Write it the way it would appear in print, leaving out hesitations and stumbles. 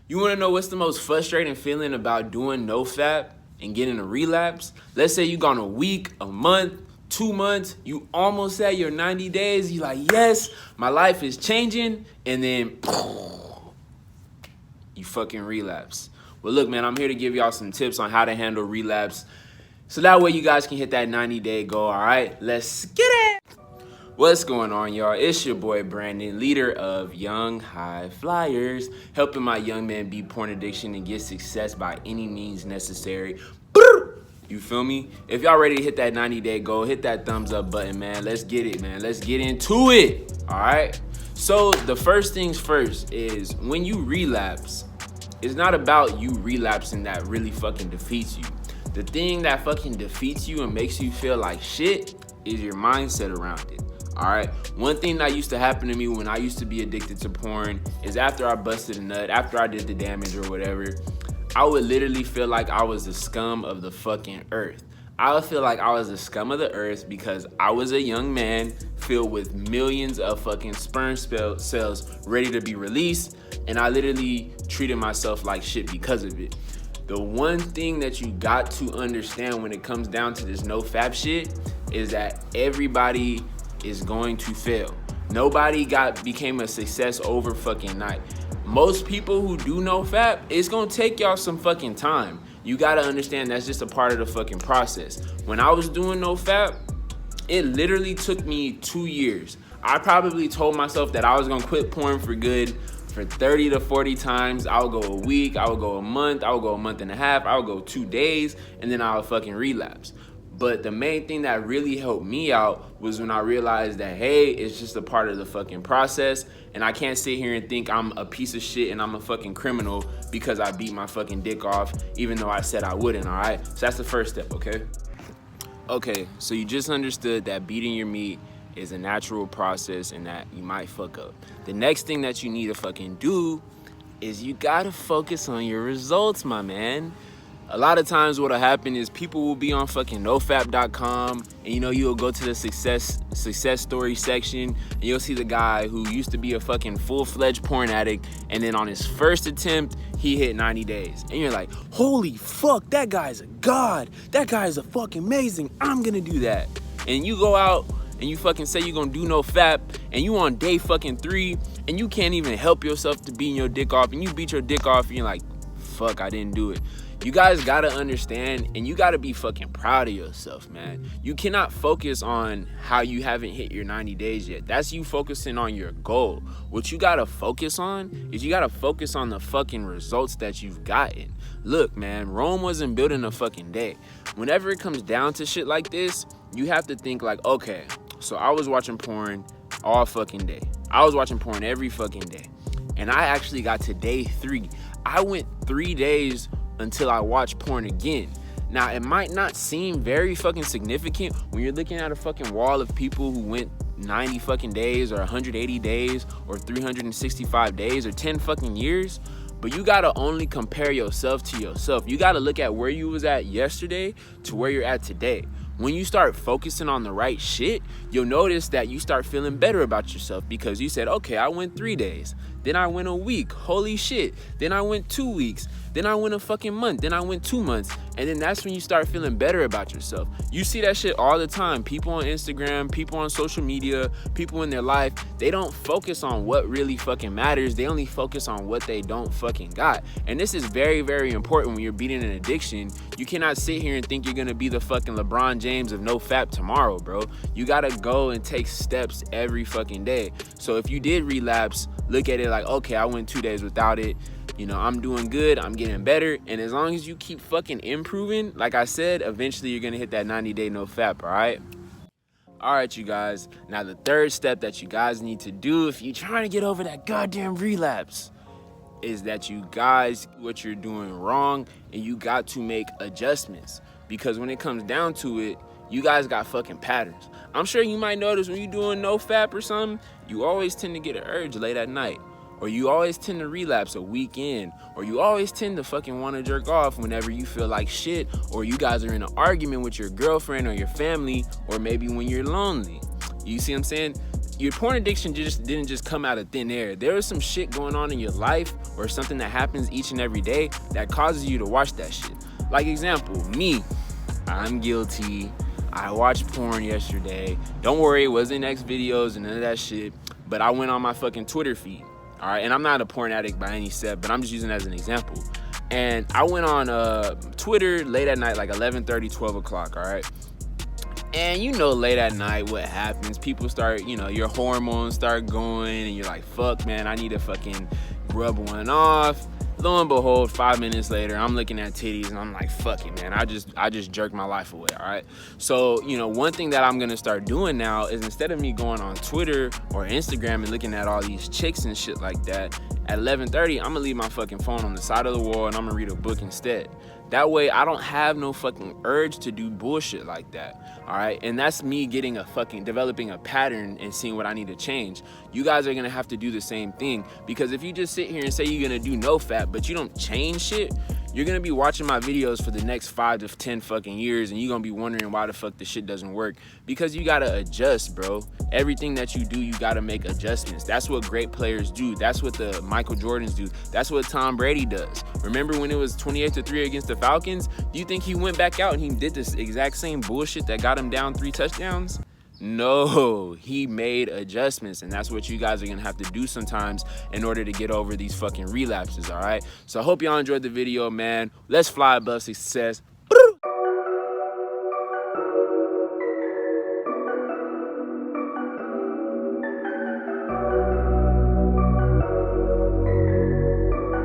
You want to know what's the most frustrating feeling about doing NoFap and getting a relapse? Let's say you gone a week, a month, 2 months, you almost at your 90 days. You like, yes, my life is changing, and then you fucking relapse. Well, look, man, I'm here to give y'all some tips on how to handle relapse, so that way you guys can hit that 90-day goal. All right, let's get it. What's going on, y'all? It's your boy Brandon, leader of Young High Flyers, helping my young men beat porn addiction and get success by any means necessary. You feel me? If y'all ready to hit that 90-day goal, hit that thumbs up button, man. Let's get it, man. Let's get into it. All right? So the first things first is when you relapse, it's not about you relapsing that really fucking defeats you. The thing that fucking defeats you and makes you feel like shit is your mindset around it. All right. One thing that used to happen to me when I used to be addicted to porn is after I busted a nut, after I did the damage or whatever, I would literally feel like I was the scum of the fucking earth. I would feel like I was the scum of the earth because I was a young man filled with millions of fucking sperm cells ready to be released, and I literally treated myself like shit because of it. The one thing that you got to understand when it comes down to this NoFap shit is that everybody is going to fail. Nobody became a success over fucking night. Most people who do NoFap, it's gonna take y'all some fucking time. You gotta understand that's just a part of the fucking process. When I was doing NoFap, it literally took me 2 years. I probably told myself that I was gonna quit porn for good for 30 to 40 times. I would go a week, I would go a month, I would go a month and a half, I would go 2 days, and then I would fucking relapse. But the main thing that really helped me out was when I realized that, hey, it's just a part of the fucking process, and I can't sit here and think I'm a piece of shit and I'm a fucking criminal because I beat my fucking dick off, even though I said I wouldn't, all right? So that's the first step, okay? Okay, so you just understood that beating your meat is a natural process and that you might fuck up. The next thing that you need to fucking do is you gotta focus on your results, my man. A lot of times what'll happen is people will be on fucking nofap.com, and you'll go to the success story section and you'll see the guy who used to be a fucking full-fledged porn addict, and then on his first attempt he hit 90 days, and you're like, holy fuck, that guy's a god, that guy's a fucking amazing, I'm gonna do that. And you go out and you fucking say you're gonna do NoFap, and you on day fucking 3 and you can't even help yourself to beating your dick off, and you beat your dick off and you're like, fuck, I didn't do it. You guys gotta understand, and you gotta be fucking proud of yourself, man. You cannot focus on how you haven't hit your 90 days yet. That's you focusing on your goal. What you gotta focus on is you gotta focus on the fucking results that you've gotten. Look, man, Rome wasn't built in a fucking day. Whenever it comes down to shit like this, you have to think like, okay, so I was watching porn all fucking day. I was watching porn every fucking day. And I actually got to day 3. I went 3 days until I watch porn again. Now, it might not seem very fucking significant when you're looking at a fucking wall of people who went 90 fucking days or 180 days or 365 days or 10 fucking years, but you gotta only compare yourself to yourself. You gotta look at where you was at yesterday to where you're at today. When you start focusing on the right shit, you'll notice that you start feeling better about yourself because you said, okay, I went 3 days, then I went a week, holy shit, then I went 2 weeks, then I went a fucking month, then I went 2 months, and then that's when you start feeling better about yourself. You see that shit all the time. People on Instagram, people on social media, people in their life, they don't focus on what really fucking matters. They only focus on what they don't fucking got. And this is very, very important when you're beating an addiction. You cannot sit here and think you're gonna be the fucking LeBron James of NoFap tomorrow, bro. You gotta go and take steps every fucking day. So if you did relapse, look at it like, okay, I went 2 days without it. I'm doing good, I'm getting better, and as long as you keep fucking improving, like I said, eventually you're gonna hit that 90-day NoFap, all right? All right, you guys. Now, the third step that you guys need to do if you're trying to get over that goddamn relapse is that you guys, what you're doing wrong, and you got to make adjustments. Because when it comes down to it, you guys got fucking patterns. I'm sure you might notice when you're doing NoFap or something, you always tend to get an urge late at night. Or you always tend to relapse a weekend, or you always tend to fucking want to jerk off whenever you feel like shit, or you guys are in an argument with your girlfriend or your family, or maybe when you're lonely. You see what I'm saying? your porn addiction didn't just come out of thin air. There is some shit going on in your life or something that happens each and every day that causes you to watch that shit. Like example, me, I'm guilty. I watched porn yesterday. Don't worry, it wasn't X videos and none of that shit, but I went on my fucking Twitter feed. All right, and I'm not a porn addict by any step, but I'm just using it as an example. And I went on Twitter late at night, like 11:30, 12 o'clock, all right? And you know, late at night, what happens? People start, you know, your hormones start going, and you're like, fuck, man, I need to fucking rub one off. Lo and behold, 5 minutes later, I'm looking at titties, and I'm like, fuck it, man. I just jerked my life away, all right? So, you know, one thing that I'm gonna start doing now is instead of me going on Twitter or Instagram and looking at all these chicks and shit like that, at 11:30, I'm gonna leave my fucking phone on the side of the wall, and I'm gonna read a book instead. That way, I don't have no fucking urge to do bullshit like that, all right? And that's me developing a pattern and seeing what I need to change. You guys are gonna have to do the same thing, because if you just sit here and say you're gonna do NoFap, but you don't change shit, you're gonna be watching my videos for the next 5 to 10 fucking years, and you're gonna be wondering why the fuck this shit doesn't work. Because you gotta adjust, bro. Everything that you do, you gotta make adjustments. That's what great players do. That's what the Michael Jordans do. That's what Tom Brady does. Remember when it was 28-3 against the Falcons? Do you think he went back out and he did this exact same bullshit that got him down 3 touchdowns? No, he made adjustments, and that's what you guys are gonna have to do sometimes in order to get over these fucking relapses, all right? So I hope y'all enjoyed the video, man. Let's fly above success.